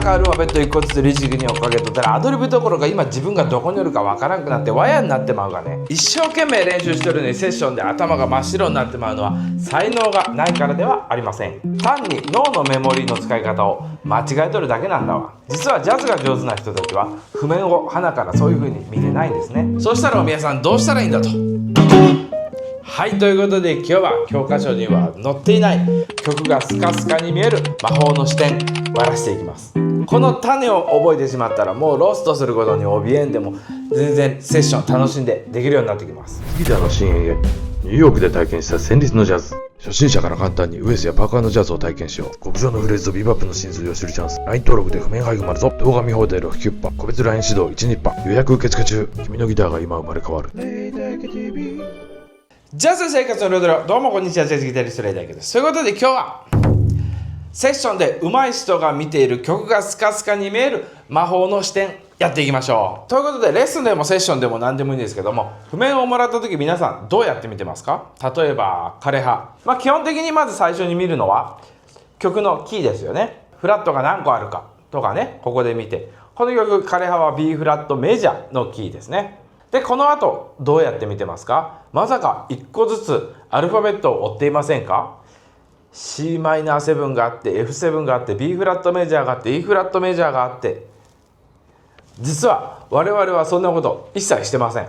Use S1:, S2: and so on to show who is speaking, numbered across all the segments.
S1: かアルファベット1個ずつ律儀に追っかけとったらアドリブどころか今自分がどこにおるかわからんくなってわやになってまうがね。一生懸命練習してるのにセッションで頭が真っ白になってまうのは才能がないからではありません。単に脳のメモリーの使い方を間違えとるだけなんだわ。実はジャズが上手な人たちは譜面を鼻からそういう風に見てないんですね。そうしたら皆さんどうしたらいいんだと。はい、ということで今日は教科書には載っていない曲がスカスカに見える魔法の視点割らしていきます。この種を覚えてしまったらもうロストすることに怯えんでも全然セッション楽しんでできるようになってきます。
S2: ギターの新鋭へ。ニューヨークで体験した旋律のジャズ。初心者から簡単にウエスやパーカーのジャズを体験しよう。極上のフレーズとビバップの真髄を知るチャンス。LINE 登録で譜面配布もあるぞ。動画見放題6キュッパ。個別 LINE 指導1ニッパ。予約受付中。君のギターが今生まれ変わる。
S1: ジャズ生活のルードル、どうもこんにちは、ジャズギタリストレイダーです。ということで今日はセッションで上手い人が見ている曲がスカスカに見える魔法の視点やっていきましょう。ということでレッスンでもセッションでも何でもいいんですけども、譜面をもらった時皆さんどうやって見てますか？例えば枯葉、基本的にまず最初に見るのは曲のキーですよね。フラットが何個あるかとかね、ここで見て、この曲枯葉は B フラットメジャーのキーですね。でこの後どうやって見てますか？まさか1個ずつアルファベットを追っていませんか？ Cm7 があって F7 があって B フラットメジャーがあって E フラットメジャーがあって、実は我々はそんなこと一切してません。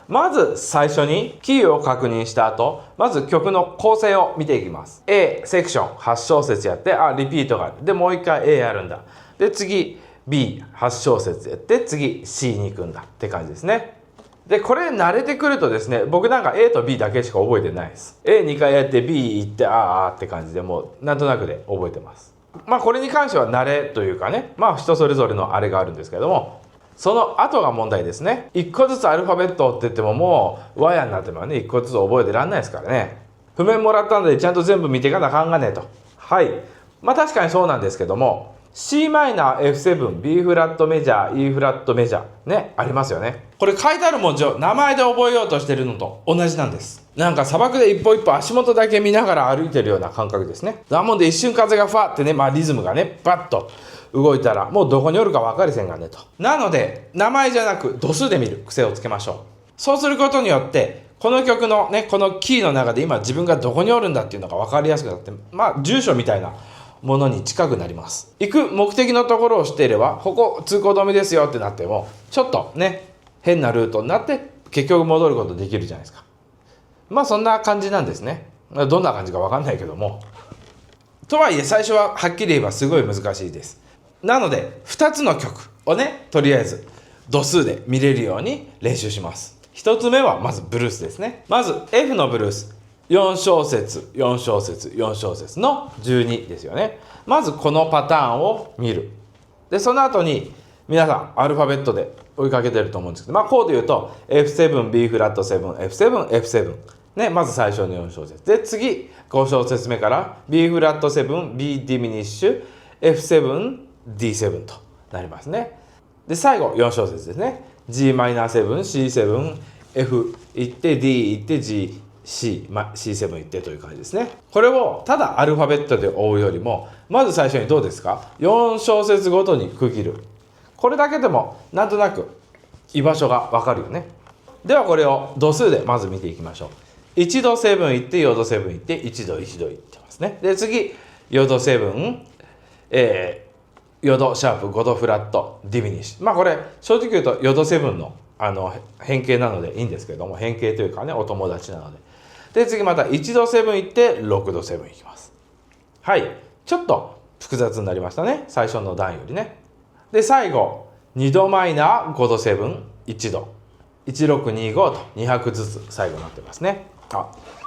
S1: まず最初にキーを確認した後、まず曲の構成を見ていきます。 A セクション8小節やって、リピートがある。でもう一回 A やるんだ。で次 B8 小節やって、次 C に行くんだって感じですね。でこれ慣れてくるとですね、僕なんか A と B だけしか覚えてないです。 A2 回やって B 行ってって感じでもうなんとなくで覚えてます。これに関しては慣れというかね、人それぞれのあれがあるんですけども、その後が問題ですね。1個ずつアルファベットって言ってももうワヤになってもね、1個ずつ覚えてらんないですからね。譜面もらったのでちゃんと全部見ていかなあかんがねと。はい、確かにそうなんですけども、 Cm7、F7、B フラットメジャー、E フラットメジャーね、ありますよね。これ書いてある文字を名前で覚えようとしてるのと同じなんです。なんか砂漠で一歩一歩足元だけ見ながら歩いてるような感覚ですね。なもんで一瞬風がファってね、リズムがねバッと動いたらもうどこにおるか分かりせんがねと。なので名前じゃなく度数で見る癖をつけましょう。そうすることによってこの曲のね、このキーの中で今自分がどこにおるんだっていうのが分かりやすくなって、住所みたいなものに近くなります。行く目的のところを知っていれば、ここ通行止めですよってなってもちょっとね変なルートになって結局戻ることできるじゃないですか。そんな感じなんですね。どんな感じか分かんないけども、とはいえ最初ははっきり言えばすごい難しいです。なので2つの曲をね、とりあえず度数で見れるように練習します。1つ目はまずブルースですね。まず F のブルース、4小節4小節4小節の12ですよね。まずこのパターンを見る。でその後に皆さんアルファベットで追いかけてると思うんですけど、こうで言うと F7、B フラット7、F7、F7 ね、まず最初の4小節で、次5小節目から B フラット7、B ディミニッシュ、F7、D7 となりますね。で最後4小節ですね。 G-7、C7、F 行って D 行って G、C7 行ってという感じですね。これをただアルファベットで追うよりも、まず最初にどうですか、4小節ごとに区切る。これだけでもなんとなく居場所がわかるよね。ではこれを度数でまず見ていきましょう。1度7行って4度7行って1度1度行ってますね。で次4度7、4度シャープ5度フラットディミニッシュ。これ正直言うと4度7の変形なのでいいんですけども、変形というかねお友達なので。で次また1度7行って6度7行きます。はい、ちょっと複雑になりましたね、最初の段よりね。で最後2度マイナー5度7、1度1625と2拍ずつ最後になってますね。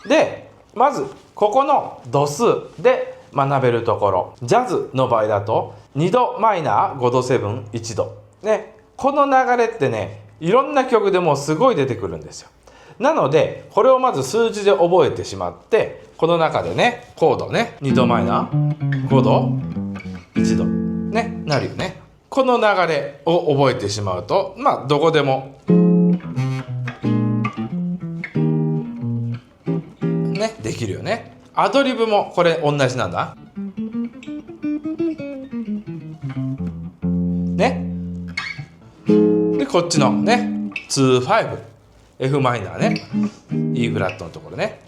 S1: でまずここの度数で学べるところ、ジャズの場合だと2度マイナー5度7、1度ね、この流れってねいろんな曲でもすごい出てくるんですよ。なのでこれをまず数字で覚えてしまって、この中でねコードね2度マイナー5度1度ねなるよね。この流れを覚えてしまうとどこでもねできるよね。アドリブもこれ同じなんだ。こっちのね2-5 F マイナーね E フラットのところね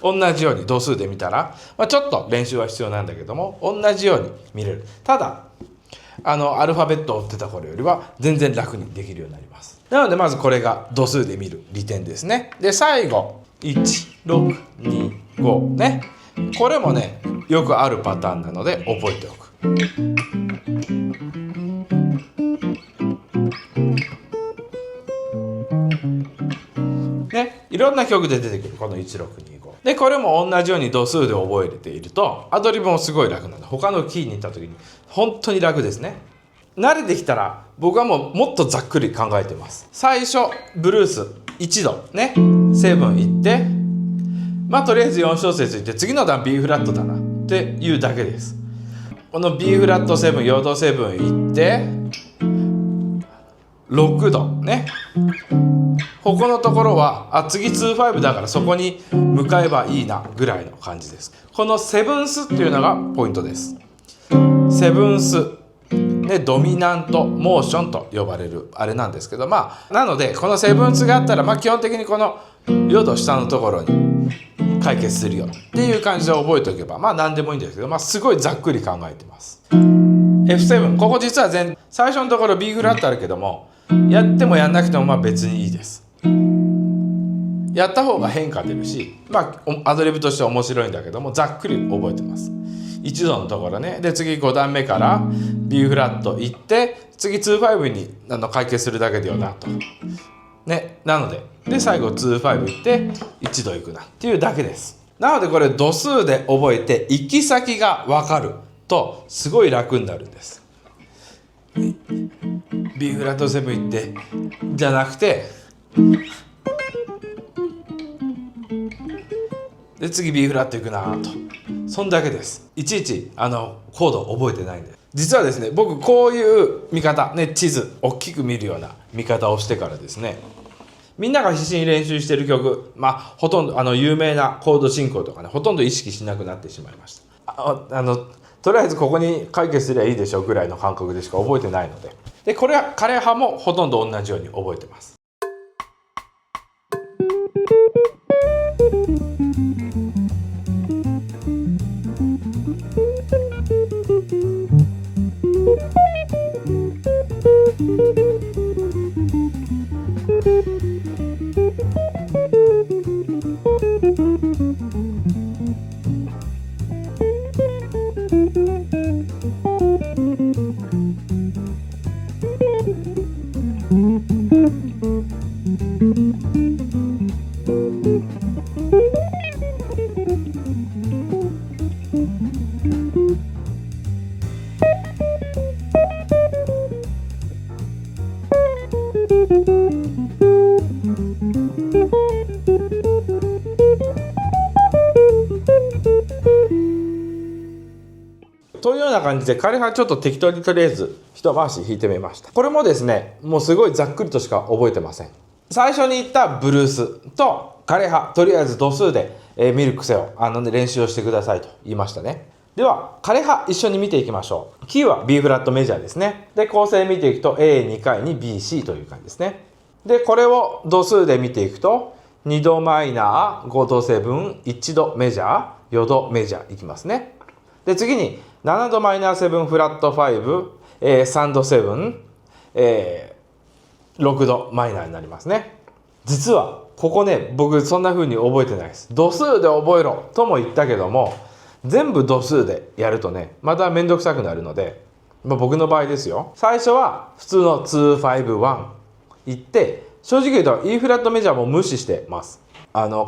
S1: 同じように度数で見たら、ちょっと練習は必要なんだけども同じように見れる。ただアルファベットを追ってた頃よりは全然楽にできるようになります。なのでまずこれが度数で見る利点ですね。で最後1625ね、これもねよくあるパターンなので覚えておく。ね、いろんな曲で出てくるこの1625で、これも同じように度数で覚えているとアドリブもすごい楽なんで、他のキーに行った時に本当に楽ですね。慣れてきたら僕はもっとざっくり考えてます。最初ブルース1度ね7いって、とりあえず4小節いって次の段 B フラットだなっていうだけです。この B フラット7、ヨド7いって6度ね、ここのところは次2-5だからそこに向かえばいいなぐらいの感じです。このセブンスっていうのがポイントです。セブンスでドミナントモーションと呼ばれるあれなんですけど、なのでこのセブンスがあったら基本的にこのヨド下のところに解決するよっていう感じで覚えておけば何でもいいんですけど、すごいざっくり考えてます。 F7 ここ実は最初のところ B フラットあるけども、やってもやんなくても別にいいです。やった方が変化出るし、アドリブとしては面白いんだけどもざっくり覚えてます。1度のところね、で次5段目から B フラットいって次2-5に解決するだけだよなとね、なので最後2-5いって1度いくなっていうだけです。なのでこれ度数で覚えて行き先が分かるとすごい楽になるんです。B フラット7いってじゃなくて、で次 B フラットいくなと、そんだけです。いちいちコード覚えてないんで。実はですね、僕こういう見方ね、地図大きく見るような見方をしてからですね、みんなが必死に練習してる曲、ほとんど有名なコード進行とかね、ほとんど意識しなくなってしまいました。とりあえずここに解決すればいいでしょぐらいの感覚でしか覚えてないので、これは枯葉もほとんど同じように覚えてます。というような感じで枯葉ちょっと適当にとりあえず一回し弾いてみました。これもですね、もうすごいざっくりとしか覚えてません。最初に言ったブルースと枯葉、とりあえず度数で見る癖を練習をしてくださいと言いましたね。では枯葉一緒に見ていきましょう。キーは B フラットメジャーですね。で構成見ていくと A2 回に BC という感じですね。でこれを度数で見ていくと2度マイナー、5度7、1度メジャー、4度メジャーいきますね。で次に7度マイナー7フラット5、3度7、6度マイナーになりますね。実はここね、僕そんな風に覚えてないです。度数で覚えろとも言ったけども、全部度数でやるとねまためんどくさくなるので、僕の場合ですよ、最初は普通の2-5-1いって、正直言うと E フラットメジャーも無視してます。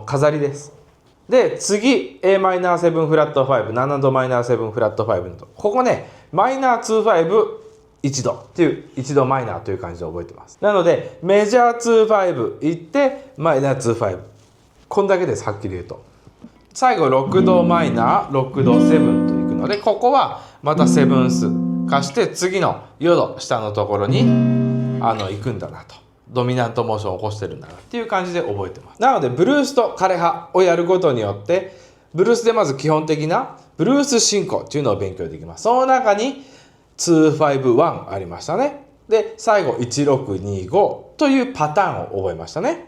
S1: 飾りです。で次 Am7 フラット5、7度マイナー7フラット5のとここねマイナー2-5、1度っていう1度マイナーという感じで覚えてます。なのでメジャー2-5いってマイナー2-5、こんだけです。はっきり言うと最後6度マイナー6度7といくので、ここはまたセブンス化して次の4度下のところに行くんだなと、ドミナントモーションを起こしてるんだなっていう感じで覚えてます。なのでブルースと枯葉をやることによってブルースでまず基本的なブルース進行っていうのを勉強できます。その中に251ありましたね。で最後1625というパターンを覚えましたね。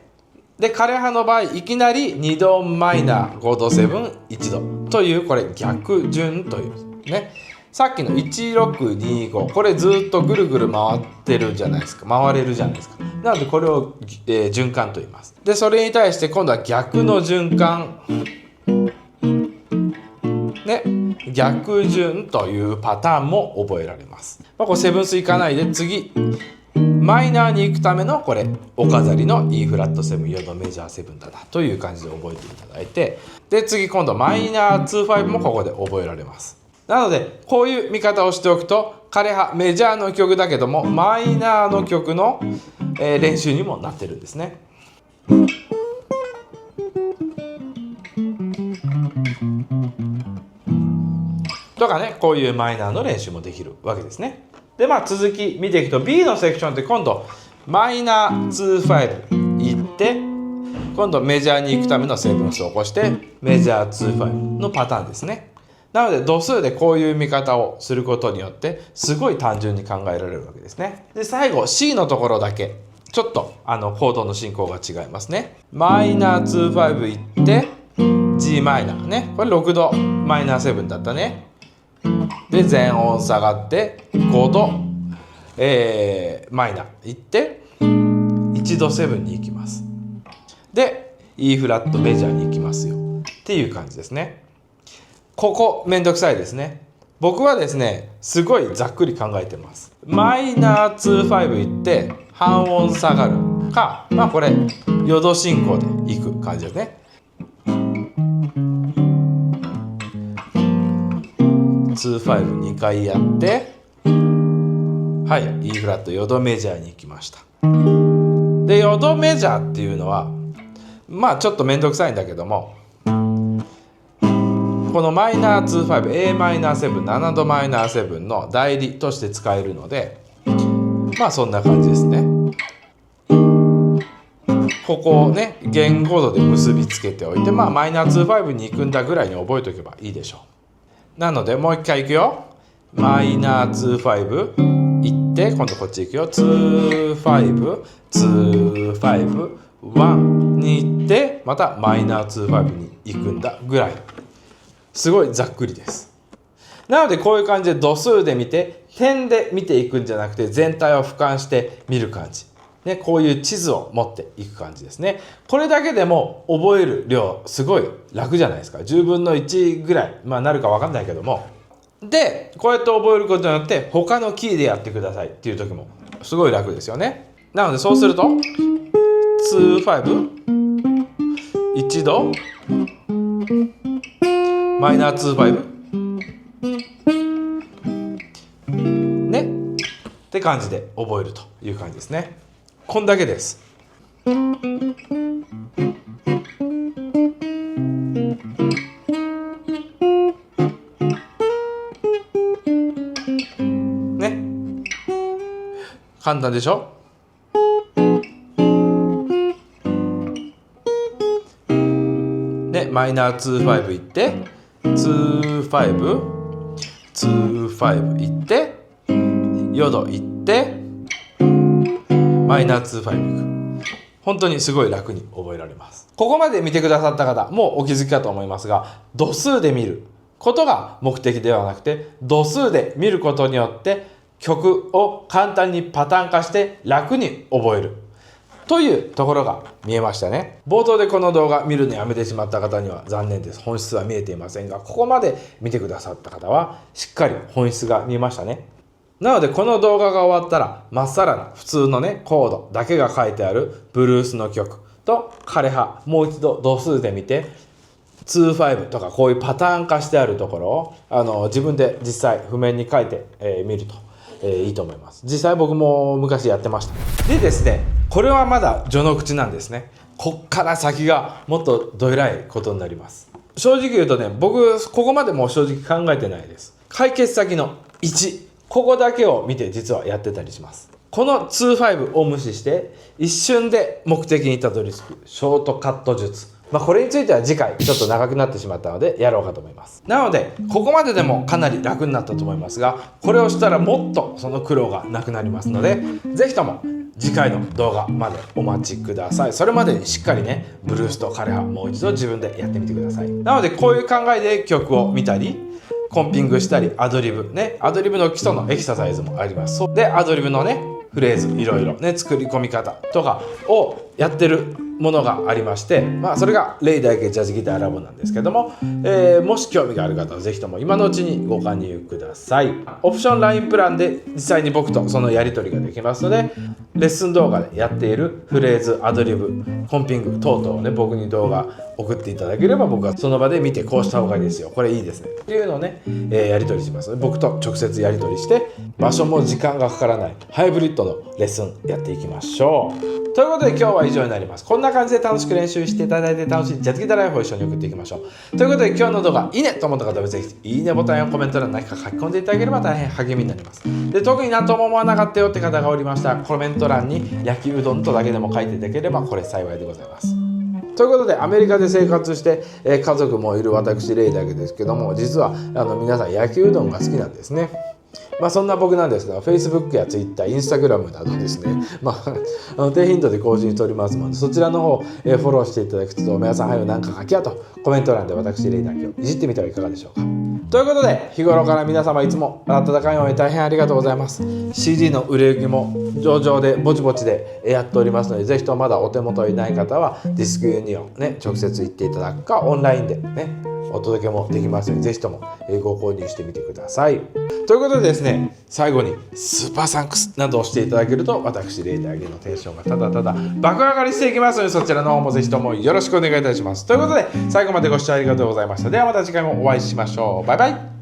S1: で枯葉の場合いきなり2度マイナー5度7、1度というこれ逆順というね。さっきの1625これずっとぐるぐる回ってるじゃないですか、回れるじゃないですか。なのでこれを、循環と言います。でそれに対して今度は逆の循環ね、逆順というパターンも覚えられます。これセブンスいかないで次マイナーに行くためのこれお飾りの E フラット7ヨドメジャー7だなという感じで覚えていただいて、で次今度マイナー25もここで覚えられます。なのでこういう見方をしておくと枯葉メジャーの曲だけどもマイナーの曲の、練習にもなってるんですね。とかね、こういうマイナーの練習もできるわけですね。で続き見ていくと B のセクションって今度マイナー25行って今度メジャーに行くためのセブンスを起こしてメジャー25のパターンですね。なので度数でこういう見方をすることによってすごい単純に考えられるわけですね。で最後 C のところだけちょっとコードの進行が違いますね。マイナー25行って G マイナーね、これ6度マイナー7だったね。で全音下がって5度、マイナー行って1度7に行きます。で E フラットメジャーに行きますよっていう感じですね。ここめんどくさいですね。僕はですねすごいざっくり考えてます。マイナー25行って半音下がるか、これヨド進行で行く感じですね。252回やってはい E フラットヨドメジャーに行きました。でヨドメジャーっていうのはちょっとめんどくさいんだけどもこのマイナー25 A マイナー7 7度マイナー7の代理として使えるのでそんな感じですね。ここをね弦5度で結びつけておいてマイナー25に行くんだぐらいに覚えておけばいいでしょう。なのでもう一回いくよ。マイナー25行って今度こっち行くよ。25、25、1に行ってまたマイナー25に行くんだぐらい。すごいざっくりです。なのでこういう感じで度数で見て点で見ていくんじゃなくて全体を俯瞰して見る感じ。ね、こういう地図を持っていく感じですね。これだけでも覚える量すごい楽じゃないですか。10分の1ぐらい、なるか分かんないけども。でこうやって覚えることによって他のキーでやってくださいっていう時もすごい楽ですよね。なのでそうすると25 1度マイナー25ねって感じで覚えるという感じですね。こんだけです。ね、簡単でしょ。でマイナー25行って25行ってヨド行ってマイナー25いく。本当にすごい楽に覚えられます。ここまで見てくださった方もうお気づきかと思いますが度数で見ることが目的ではなくて度数で見ることによって曲を簡単にパターン化して楽に覚えるというところが見えましたね。冒頭でこの動画見るのやめてしまった方には残念です。本質は見えていませんがここまで見てくださった方はしっかり本質が見えましたね。なのでこの動画が終わったらまっさらな普通のねコードだけが書いてあるブルースの曲と枯葉もう一度度数で見て25とかこういうパターン化してあるところを自分で実際譜面に書いてみるといいと思います。実際僕も昔やってました。でですねこれはまだ序の口なんですね。こっから先がもっとどえらいことになります。正直言うとね僕ここまでも正直考えてないです。解決先の1ここだけを見て実はやってたりします。この25を無視して一瞬で目的にたどり着くショートカット術これについては次回ちょっと長くなってしまったのでやろうかと思います。なのでここまででもかなり楽になったと思いますが、これをしたらもっとその苦労がなくなりますので、ぜひとも次回の動画までお待ちください。それまでにしっかりねブルースと枯葉もう一度自分でやってみてください。なのでこういう考えで曲を見たりコンピングしたりアドリブの基礎のエクササイズもあります。でアドリブのねフレーズいろいろね作り込み方とかをやってるものがありまして、それがレイ大家ジャズギターラボなんですけども、もし興味がある方はぜひとも今のうちにご加入ください。オプション LINE プランで実際に僕とそのやり取りができますので、レッスン動画でやっているフレーズアドリブコンピング等々をね僕に動画送っていただければ、僕はその場で見てこうした方がいいですよ、これいいですねっていうのをね、やり取りしますので、僕と直接やり取りして場所も時間がかからないハイブリッドのレッスンやっていきましょう。ということで今日は以上になります。こんな感じで楽しく練習していただいて楽しいジャズギターライフを一緒に送っていきましょう。ということで今日の動画いいねと思った方はぜひいいねボタンやコメント欄に何か書き込んでいただければ大変励みになります。で特になんとも思わなかったよって方がおりましたらコメント欄に焼きうどんとだけでも書いていただければこれ幸いでございます。ということでアメリカで生活して、家族もいる私レイだけですけども、実は皆さん焼きうどんが好きなんですね。そんな僕なんですが Facebook や Twitter、Instagram などですね、低頻度で更新しておりますので、そちらの方、フォローしていただくと皆さんはよ何か書きやとコメント欄で私レイだけをいじってみてはいかがでしょうか。ということで日頃から皆様いつも温かい応援大変ありがとうございます。 CD の売れ行きも上々でぼちぼちでやっておりますので、ぜひともまだお手元にない方はディスクユニオンね直接行っていただくかオンラインでねお届けもできますので、ぜひともご購入してみてください。ということでですね、最後にスーパーサンクスなどをしていただけると私レイダーゲのテンションがただただ爆上がりしていきますので、そちらの方もぜひともよろしくお願いいたします。ということで最後までご視聴ありがとうございました。ではまた次回もお会いしましょう。バイバイ。